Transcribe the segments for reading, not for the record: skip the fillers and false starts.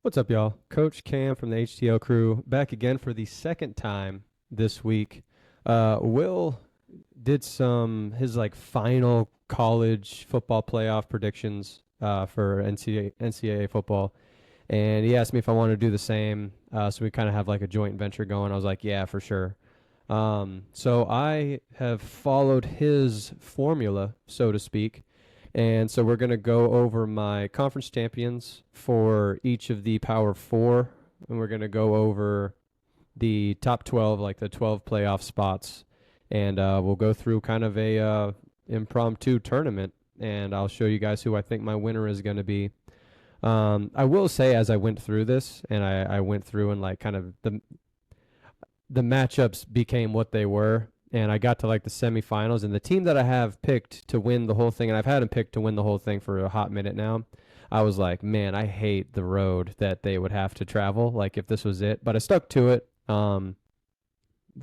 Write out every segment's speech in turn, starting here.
What's up, y'all? Coach Cam from the HTL crew back again for the second time this week. Will did his like final college football playoff predictions for NCAA football, and he asked me if I wanted to do the same. So we kind of have like a joint venture going. I was like, yeah, for sure. So I have followed his formula, so to speak. And so we're going to go over my conference champions for each of the Power Four. And we're going to go over the top 12, like the 12 playoff spots. And we'll go through kind of a impromptu tournament. And I'll show you guys who I think my winner is going to be. I will say, as I went through this, and I went through and like kind of the matchups became what they were, and I got to like the semifinals, and the team that I have picked to win the whole thing, and I've had them picked to win the whole thing for a hot minute now. I was like, man, I hate the road that they would have to travel. Like if this was it, but I stuck to it.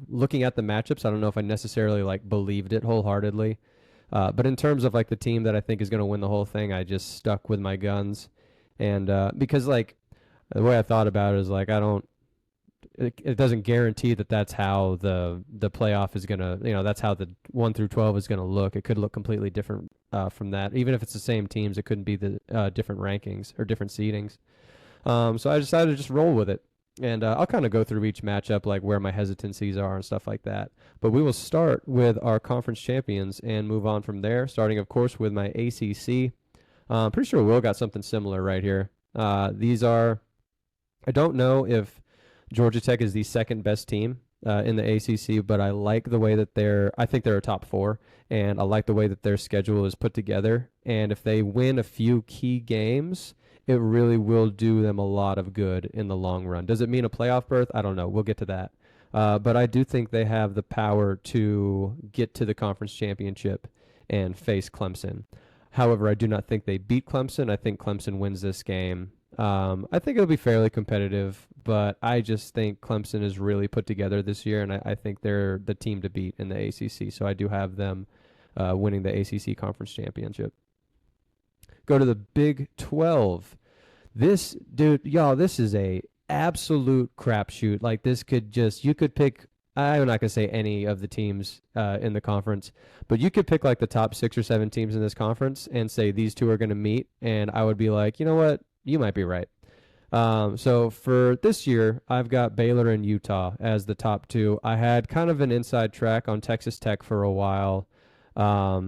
Looking at the matchups, I don't know if I necessarily like believed it wholeheartedly, but in terms of like the team that I think is going to win the whole thing, I just stuck with my guns, and because like the way I thought about it is like I don't it doesn't guarantee that that's how the playoff is gonna, that's how the 1 through 12 is gonna look. It could look completely different from that. Even if it's the same teams, it couldn't be the different rankings or different seedings. So I decided to just roll with it, and I'll kind of go through each matchup, like where my hesitancies are and stuff like that. But we will start with our conference champions and move on from there. Starting, of course, with my ACC. Pretty sure Will got something similar right here. These are, I don't know if Georgia Tech is the second best team in the ACC, but I like the way that I think they're a top four, and I like the way that their schedule is put together. And if they win a few key games, it really will do them a lot of good in the long run. Does it mean a playoff berth? I don't know. We'll get to that. But I do think they have the power to get to the conference championship and face Clemson. However, I do not think they beat Clemson. I think Clemson wins this game. I think it'll be fairly competitive, but I just think Clemson is really put together this year, and I think they're the team to beat in the ACC. So I do have them winning the ACC conference championship. Go to the Big 12. This dude, y'all, this is a absolute crapshoot. Like this could just you could pick. I'm not gonna say any of the teams in the conference, but you could pick like the top 6 or 7 teams in this conference and say these two are gonna meet, and I would be like, you know what, you might be right. So for this year, I've got Baylor and Utah as the top two. I had kind of an inside track on Texas Tech for a while. A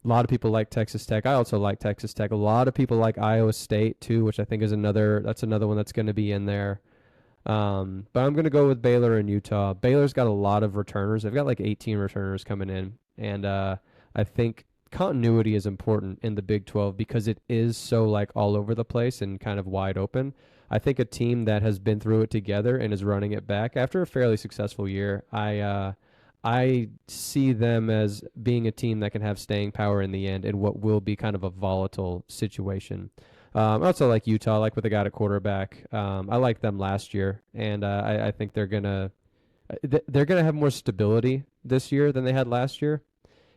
lot of people like Texas Tech. I also like Texas Tech. A lot of people like Iowa State too, which I think is that's another one that's going to be in there. But I'm going to go with Baylor and Utah. Baylor's got a lot of returners. They've got like 18 returners coming in, and I think continuity is important in the Big 12 because it is so like all over the place and kind of wide open. I think a team that has been through it together and is running it back after a fairly successful year, I see them as being a team that can have staying power in the end in what will be kind of a volatile situation. I also like Utah, like what they got at quarterback. I liked them last year, and I think they're gonna have more stability this year than they had last year,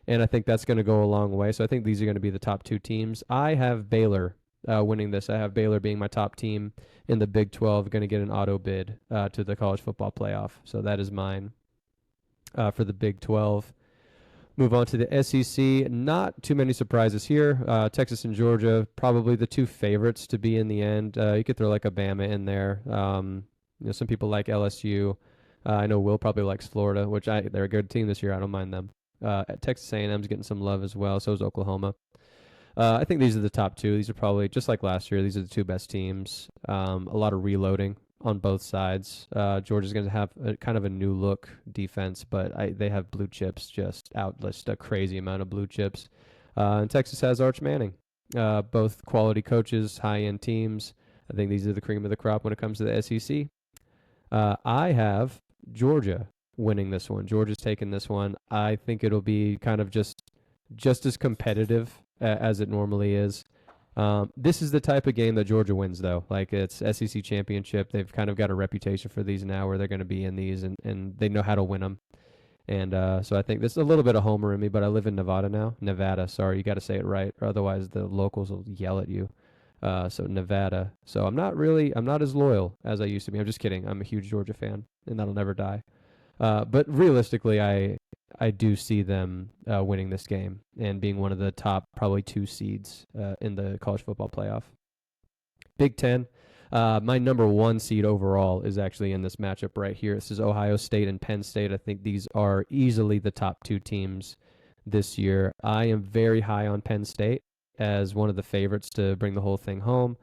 and I think that's going to go a long way. So I think these are going to be the top two teams. I have Baylor winning this. I have Baylor being my top team in the Big 12, going to get an auto bid to the college football playoff. So that is mine for the Big 12. Move on to the SEC. Not too many surprises here. Texas and Georgia, probably the two favorites to be in the end. You could throw like a Bama in there. Some people like LSU. I know Will probably likes Florida, which they're a good team this year. I don't mind them. Texas A&M's getting some love as well. So is Oklahoma. I think these are the top two. These are probably, just like last year, these are the two best teams. A lot of reloading on both sides. Georgia's going to have kind of a new look defense, but they have blue chips, just a crazy amount of blue chips. And Texas has Arch Manning. Both quality coaches, high-end teams. I think these are the cream of the crop when it comes to the SEC. I have Georgia winning this one. Georgia's taking this one. I think it'll be kind of just as competitive as it normally is. This is the type of game that Georgia wins, though. Like, it's SEC championship. They've kind of got a reputation for these now where they're going to be in these, and they know how to win them. And so I think this is a little bit of homer in me, but I live in Nevada now. Nevada, sorry. You got to say it right, or otherwise the locals will yell at you. So Nevada. So I'm not as loyal as I used to be. I'm just kidding. I'm a huge Georgia fan, and that'll never die. But realistically, I do see them winning this game and being one of the top probably 2 seeds in the college football playoff. Big Ten. My number 1 seed overall is actually in this matchup right here. This is Ohio State and Penn State. I think these are easily the top 2 teams this year. I am very high on Penn State as one of the favorites to bring the whole thing home.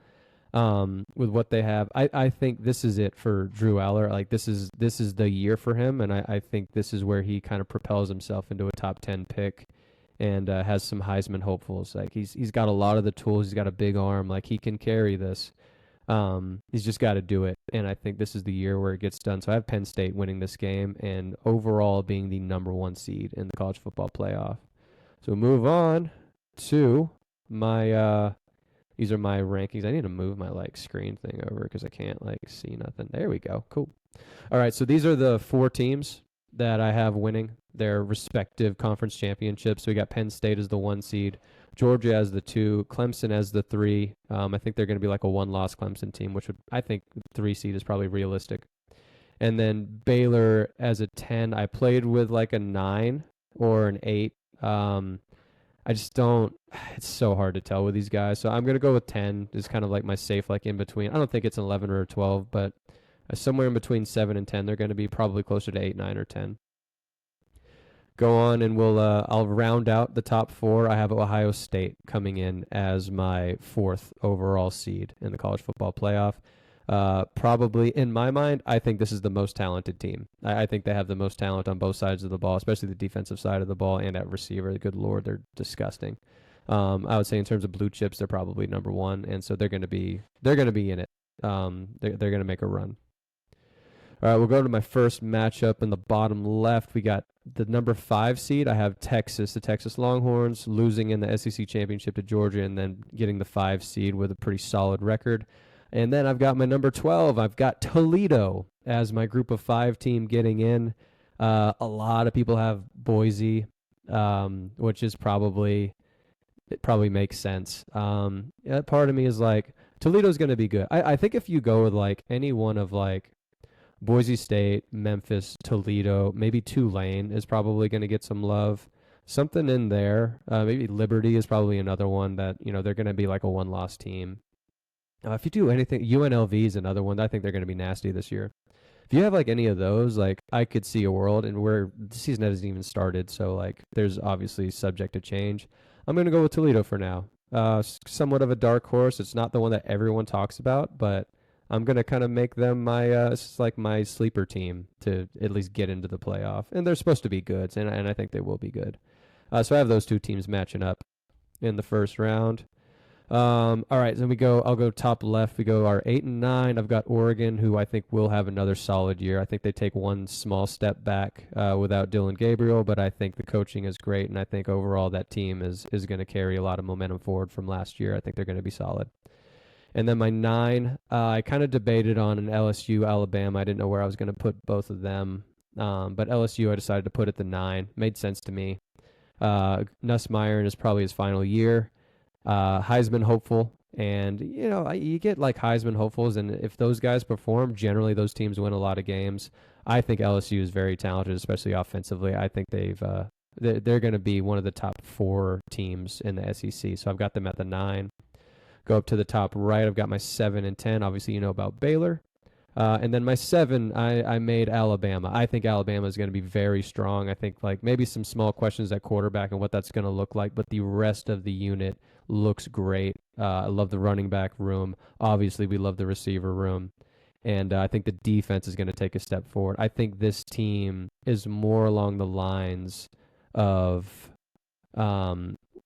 With what they have, I think this is it for Drew Aller. Like this is the year for him, and I think this is where he kind of propels himself into a top 10 pick and has some Heisman hopefuls. Like he's got a lot of the tools. He's got a big arm. Like he can carry this. He's just got to do it, and I think this is the year where it gets done. So I have Penn State winning this game and overall being the number 1 seed in the college football playoff. So move on to my these are my rankings. I need to move my screen thing over because I can't see nothing. There we go. Cool. All right, so these are the 4 teams that I have winning their respective conference championships. So we got Penn State as the 1 seed, Georgia as the 2, Clemson as the 3. I think they're going to be like a 1-loss Clemson team, which would, I think 3 seed is probably realistic. And then Baylor as a 10. I played with like a 9 or an 8. I just don't, it's so hard to tell with these guys. So I'm going to go with 10 is kind of like my safe, in between. I don't think it's an 11 or a 12, but somewhere in between 7 and 10. They're going to be probably closer to 8, 9, or 10. Go on and I'll round out the top 4. I have Ohio State coming in as my 4th overall seed in the college football playoff. Probably, in my mind, I think this is the most talented team. I think they have the most talent on both sides of the ball, especially the defensive side of the ball and at receiver. Good Lord, they're disgusting. I would say in terms of blue chips, they're probably number 1, and so they're going to be in it. They're going to make a run. All right, we'll go to my first matchup in the bottom left. We got the number 5 seed. I have Texas, the Texas Longhorns, losing in the SEC championship to Georgia and then getting the 5 seed with a pretty solid record. And then I've got my number 12. I've got Toledo as my group of 5 team getting in. A lot of people have Boise, which is probably makes sense. Part of me is like, Toledo's going to be good. I think if you go with any one of Boise State, Memphis, Toledo, maybe Tulane is probably going to get some love. Something in there. Maybe Liberty is probably another one that, they're going to be like a 1-loss team. If you do anything, UNLV is another one. I think they're going to be nasty this year. If you have any of those, I could see a world, and where the season hasn't even started, so there's obviously subject to change. I'm going to go with Toledo for now. Somewhat of a dark horse. It's not the one that everyone talks about, but I'm going to kind of make them my my sleeper team to at least get into the playoff. And they're supposed to be good, and I think they will be good. So I have those 2 teams matching up in the first round. All right, then I'll go top left. We go our 8 and 9. I've got Oregon, who I think will have another solid year. I think they take one small step back without Dylan Gabriel, but I think the coaching is great, and I think overall that team is going to carry a lot of momentum forward from last year. I think they're going to be solid. And then my 9, I kind of debated on an LSU, Alabama. I didn't know where I was going to put both of them, but LSU I decided to put at the 9. Made sense to me. Nussmeier is probably his final year. Heisman hopeful, and you get Heisman hopefuls, and if those guys perform, generally those teams win a lot of games. I think LSU is very talented, especially offensively. I think they're going to be one of the top 4 teams in the SEC. So I've got them at the 9. Go up to the top right. I've got my 7 and 10. Obviously, you know about Baylor. And then my 7, I made Alabama. I think Alabama is going to be very strong. I think maybe some small questions at quarterback and what that's going to look like, but the rest of the unit looks great. I love the running back room. Obviously, we love the receiver room. And I think the defense is going to take a step forward. I think this team is more along the lines of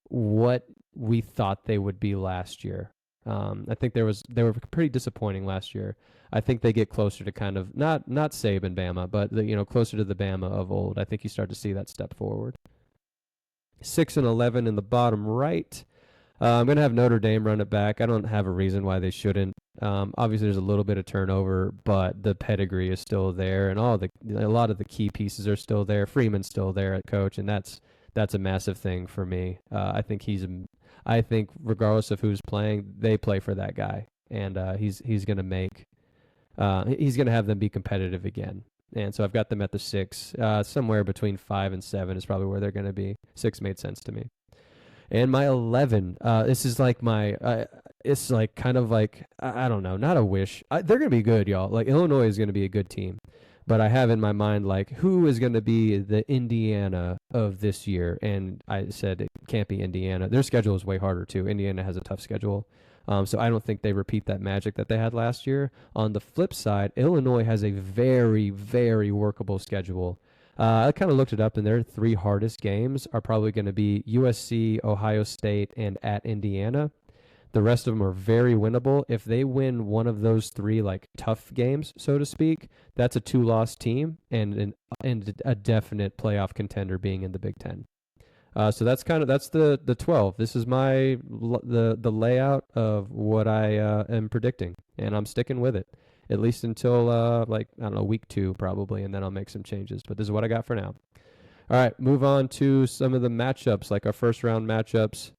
what we thought they would be last year. I think they were pretty disappointing last year. I think they get closer to kind of not Saban Bama, but closer to the Bama of old. I think you start to see that step forward. 6 and 11 in the bottom right. I'm going to have Notre Dame run it back. I don't have a reason why they shouldn't. Obviously, there's a little bit of turnover, but the pedigree is still there, and a lot of the key pieces are still there. Freeman's still there at coach, and that's a massive thing for me. I think I think regardless of who's playing, they play for that guy, and he's going to he's going to have them be competitive again. And so I've got them at the 6. Somewhere between 5 and 7 is probably where they're going to be. 6 made sense to me. And my 11, this is like it's like kind of like, I don't know, not a wish. They're going to be good, y'all. Like, Illinois is going to be a good team. But I have in my mind, like, who is going to be the Indiana of this year? And I said it can't be Indiana. Their schedule is way harder, too. Indiana has a tough schedule. So I don't think they repeat that magic that they had last year. On the flip side, Illinois has a very, very workable schedule. I kind of looked it up, and their 3 hardest games are probably going to be USC, Ohio State, and at Indiana. The rest of them are very winnable. If they win one of those 3 like tough games, so to speak, that's a 2-loss team and a definite playoff contender being in the Big Ten. So that's the 12. This is the layout of what I am predicting, and I'm sticking with it at least until like, I don't know, week 2 probably, and then I'll make some changes. But this is what I got for now. All right, move on to some of the matchups, like our first round matchups.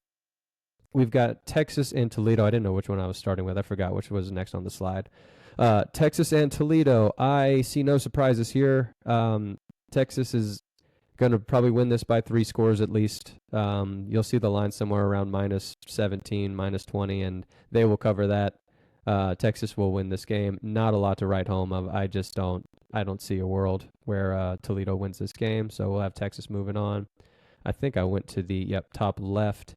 We've got Texas and Toledo. I didn't know which one I was starting with. I forgot which was next on the slide. Texas and Toledo. I see no surprises here. Texas is going to probably win this by 3 scores at least. You'll see the line somewhere around -17, -20, and they will cover that. Texas will win this game. Not a lot to write home of. I don't see a world where Toledo wins this game, so we'll have Texas moving on. I think I went to the top left.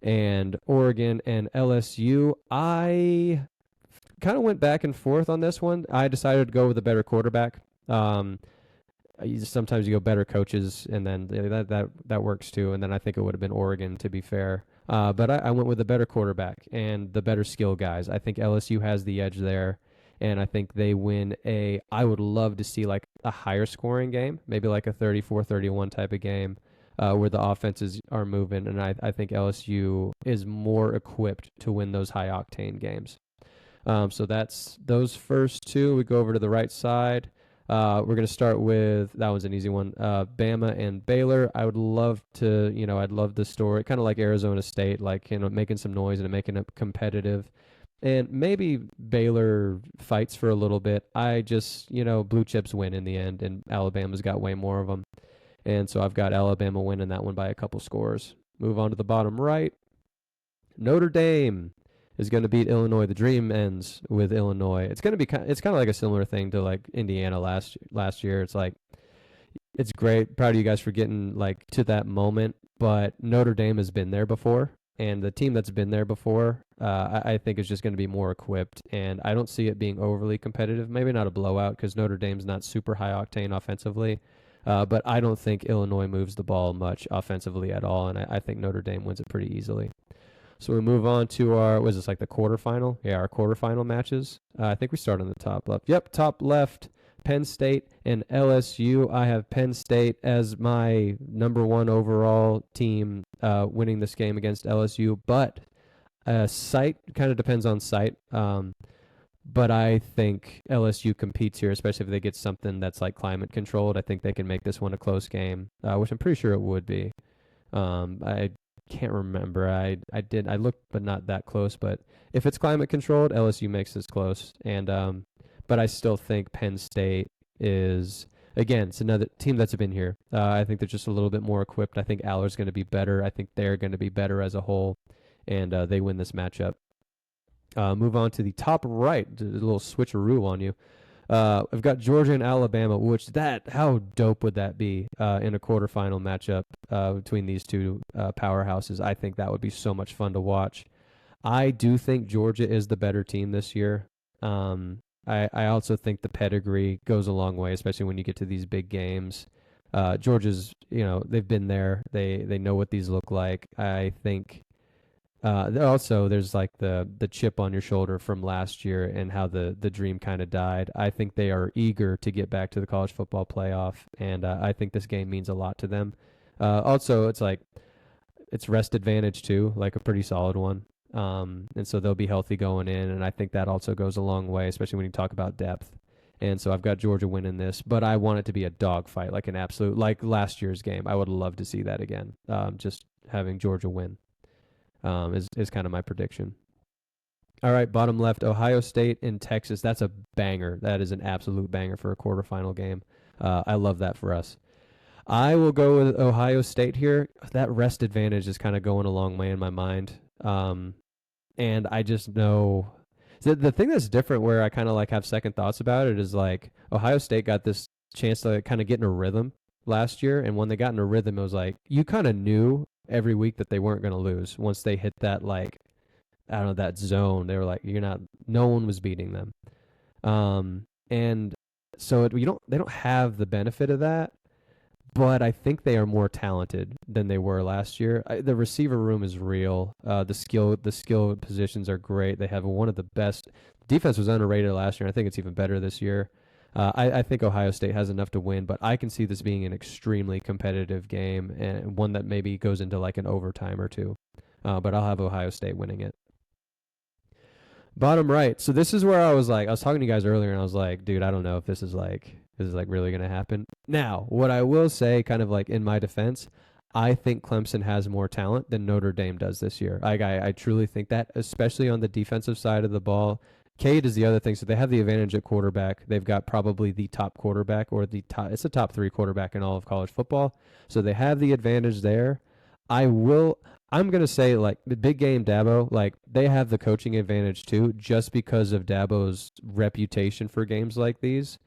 And Oregon and LSU. I kind of went back and forth on this one. I decided to go with a better quarterback. Sometimes you go better coaches, and then that works too. And then I think it would have been Oregon, to be fair. But I went with a better quarterback and the better skill guys. I think LSU has the edge there, and I think they win I would love to see like a higher scoring game, maybe like a 34-31 type of game. Where the offenses are moving, and I think LSU is more equipped to win those high-octane games. So that's those first 2. We go over to the right side. We're going to start with, that one's an easy one, Bama and Baylor. I would love to, I'd love the story, kind of like Arizona State, like, making some noise and making it competitive. And maybe Baylor fights for a little bit. I just, blue chips win in the end, and Alabama's got way more of them. And so I've got Alabama winning that one by a couple scores. Move on to the bottom right. Notre Dame is going to beat Illinois. The dream ends with Illinois. It's going to be it's kind of like a similar thing to like Indiana last year. It's like, it's great. Proud of you guys for getting like to that moment. But Notre Dame has been there before, and the team that's been there before, I think is just going to be more equipped. And I don't see it being overly competitive. Maybe not a blowout because Notre Dame's not super high octane offensively. But I don't think Illinois moves the ball much offensively at all, and I think Notre Dame wins it pretty easily. So we move on to our, was this like the quarterfinal? Yeah, our quarterfinal matches. I think we start on the top left. Yep, top left, Penn State and LSU. I have Penn State as my number 1 overall team winning this game against LSU, but site kind of depends on site. But I think LSU competes here, especially if they get something that's like climate controlled. I think they can make this one a close game, which I'm pretty sure it would be. I can't remember. I looked, but not that close. But if it's climate controlled, LSU makes this close. And but I still think Penn State is, again, it's another team that's been here. I think they're just a little bit more equipped. I think Aller's going to be better. I think they're going to be better as a whole, and they win this matchup. Move on to the top right, a little switcheroo on you. I've got Georgia and Alabama, how dope would that be in a quarterfinal matchup between these 2 powerhouses? I think that would be so much fun to watch. I do think Georgia is the better team this year. I also think the pedigree goes a long way, especially when you get to these big games. Georgia's, they've been there. They know what these look like. I think also there's like the chip on your shoulder from last year and how the dream kind of died. I think they are eager to get back to the college football playoff, and I think this game means a lot to them. Also, it's like, it's rest advantage too, like a pretty solid one. And so they'll be healthy going in, and I think that also goes a long way, especially when you talk about depth. And so I've got Georgia winning this, but I want it to be a dogfight, like an absolute, like last year's game. I would love to see that again, just having Georgia win. is kind of my prediction. All right, bottom left, Ohio State and Texas. That's a banger. That is an absolute banger for a quarterfinal game. I love that for us. I will go with Ohio State here. That rest advantage is kind of going a long way in my mind. And I just know the thing that's different where I kind of like have second thoughts about it is like Ohio State got this chance to kind of get in a rhythm last year. And when they got in a rhythm, it was like you kind of knew every week that they weren't going to lose once they hit that, like, I don't know, that zone. They were like, no one was beating them. And so they don't have the benefit of that. But I think they are more talented than they were last year. The receiver room is real. The skill positions are great. They have one of the best. Defense was underrated last year. I think it's even better this year. I think Ohio State has enough to win, but I can see this being an extremely competitive game and one that maybe goes into like an overtime or two. But I'll have Ohio State winning it. Bottom right. So this is where I was talking to you guys earlier, and I was like, dude, I don't know if this is really going to happen. Now, what I will say, kind of like in my defense, I think Clemson has more talent than Notre Dame does this year. I truly think that, especially on the defensive side of the ball. Cade is the other thing. So they have the advantage at quarterback. They've got probably the top quarterback, or it's a top 3 quarterback in all of college football. So they have the advantage there. I'm going to say, like, the big game Dabo, like, they have the coaching advantage too, just because of Dabo's reputation for games like these.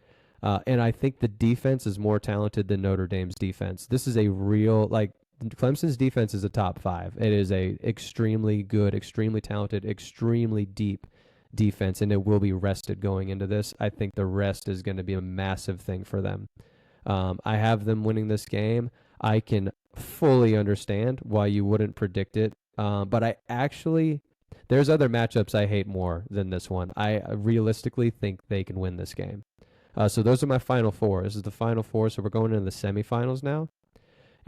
And I think the defense is more talented than Notre Dame's defense. This is a real, like, Clemson's defense is a top 5. It is a extremely good, extremely talented, extremely deep defense, and it will be rested going into this. I think the rest is going to be a massive thing for them. I have them winning this game. I can fully understand why you wouldn't predict it. But there's other matchups I hate more than this one. I realistically think they can win this game. So those are my final 4. This is the final 4, so we're going into the semifinals now.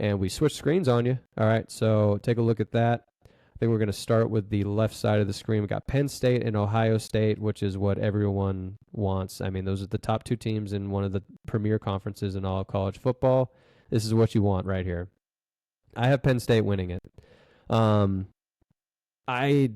And we switch screens on you. All right, so take a look at that. I think we're going to start with the left side of the screen. We got Penn State and Ohio State, which is what everyone wants. I mean, those are the top 2 teams in one of the premier conferences in all of college football. This is what you want right here. I have Penn State winning it. I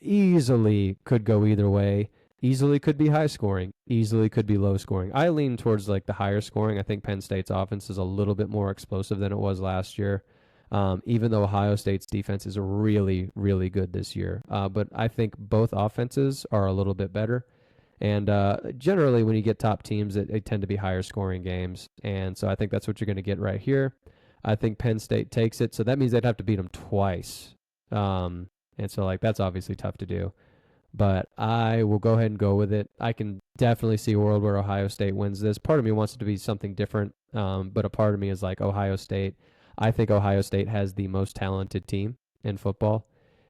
easily could go either way. Easily could be high scoring. Easily could be low scoring. I lean towards like the higher scoring. I think Penn State's offense is a little bit more explosive than it was last year. Even though Ohio State's defense is really, really good this year. But I think both offenses are a little bit better. And generally, when you get top teams, they tend to be higher scoring games. And so I think that's what you're going to get right here. I think Penn State takes it. So that means they'd have to beat them twice. And so, like, that's obviously tough to do. But I will go ahead and go with it. I can definitely see a world where Ohio State wins this. Part of me wants it to be something different. But a part of me is like Ohio State. I think Ohio State has the most talented team in football.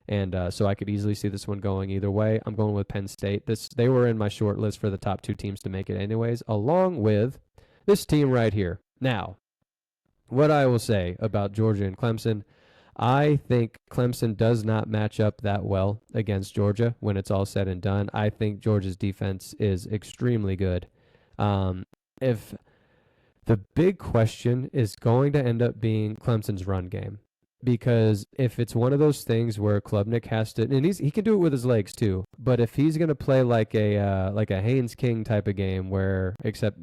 And so I could easily see this one going either way. I'm going with Penn State. They were in my short list for the top 2 teams to make it anyways, along with this team right here. Now, what I will say about Georgia and Clemson, I think Clemson does not match up that well against Georgia when it's all said and done. I think Georgia's defense is extremely good. If the big question is going to end up being Clemson's run game, because if it's one of those things where Klubnik has to, and he can do it with his legs too, but if he's going to play like a Haynes King type of game where, except,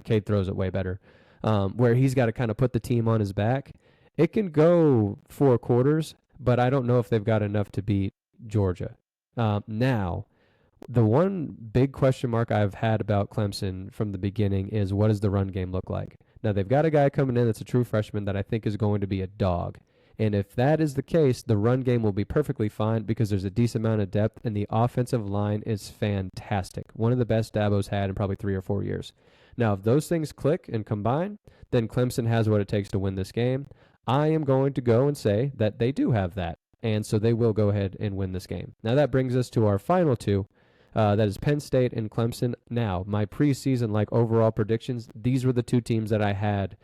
Cade throws it way better, where he's got to kind of put the team on his back, it can go 4 quarters, but I don't know if they've got enough to beat Georgia. Now, the one big question mark I've had about Clemson from the beginning is, what does the run game look like? Now, they've got a guy coming in that's a true freshman that I think is going to be a dog. And if that is the case, the run game will be perfectly fine because there's a decent amount of depth, and the offensive line is fantastic. One of the best Dabo's had in probably 3 or 4 years. Now, if those things click and combine, then Clemson has what it takes to win this game. I am going to go and say that they do have that, and so they will go ahead and win this game. Now, that brings us to our final 2. That is Penn State and Clemson. Now, my preseason, overall predictions, these were the 2 teams that I had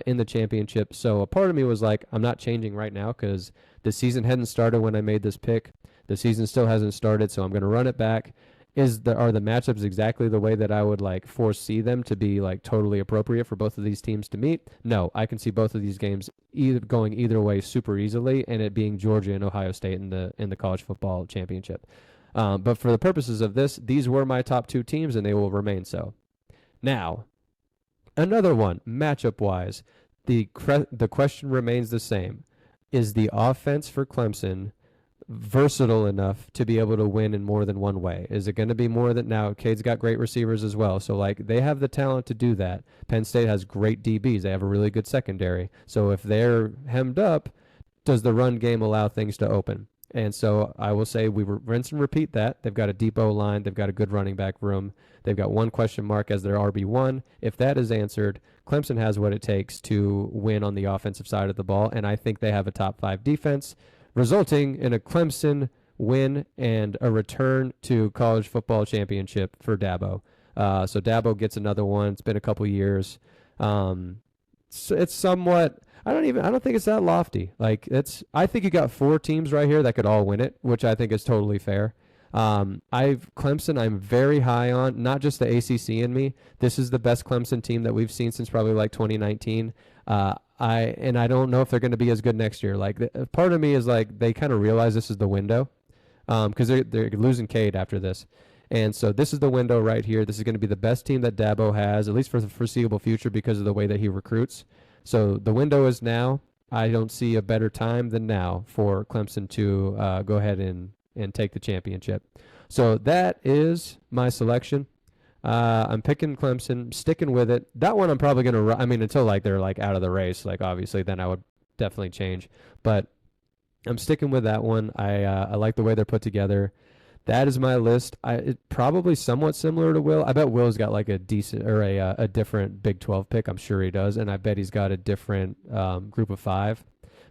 in the championship. So a part of me was like, I'm not changing right now because the season hadn't started when I made this pick. The season still hasn't started, so I'm going to run it back. Are the matchups exactly the way that I would like foresee them to be like totally appropriate for both of these teams to meet? No, I can see both of these games either going either way super easily, and it being Georgia and Ohio State in the college football championship. But for the purposes of this, these were my top two teams, and they will remain so. Now, another one, matchup wise, the question remains the same: is the offense for Clemson versatile enough to be able to win in more than one way? Is it going to be more than now? Cade's got great receivers as well, so like they have the talent to do that. Penn State has great DBs. They have a really good secondary. So if they're hemmed up, does the run game allow things to open? And so I will say we rinse and repeat that. They've got a deep O line. They've got a good running back room. They've got one question mark as their RB1. If that is answered, Clemson has what it takes to win on the offensive side of the ball, and I think they have a top 5 defense, resulting in a Clemson win and a return to college football championship for Dabo. So Dabo gets another one. It's been a couple years. So it's somewhat. I don't think it's that lofty. Like I think you got 4 teams right here that could all win it, which I think is totally fair. Clemson, I'm very high on, not just the ACC in me. This is the best Clemson team that we've seen since probably like 2019. I don't know if they're going to be as good next year. Like part of me is like they kind of realize this is the window, because they're losing Cade after this, and so this is the window right here. This is going to be the best team that Dabo has, at least for the foreseeable future, because of the way that he recruits. So the window is now. I don't see a better time than now for Clemson to go ahead and take the championship. So that is my selection. I'm picking Clemson, sticking with it. That one I'm probably going to, until like they're like out of the race, like obviously then I would definitely change. But I'm sticking with that one. I like the way they're put together. That is my list. It's probably somewhat similar to Will. I bet Will's got like a decent or a different Big 12 pick. I'm sure he does. And I bet he's got a different group of 5.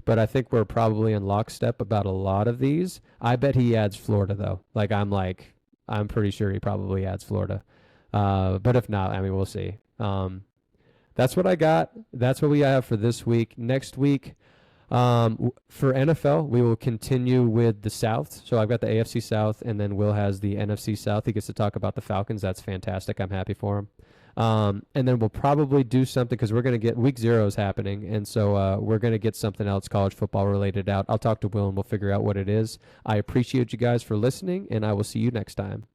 But I think we're probably in lockstep about a lot of these. I bet he adds Florida, though. I'm pretty sure he probably adds Florida. But if not, we'll see. That's what I got. That's what we have for this week. Next week, for NFL, we will continue with the South. So I've got the AFC South, and then Will has the NFC South. He gets to talk about the Falcons. That's fantastic. I'm happy for him. And then we'll probably do something because we're going to get week 0 is happening. And so we're going to get something else college football related out. I'll talk to Will and we'll figure out what it is. I appreciate you guys for listening, and I will see you next time.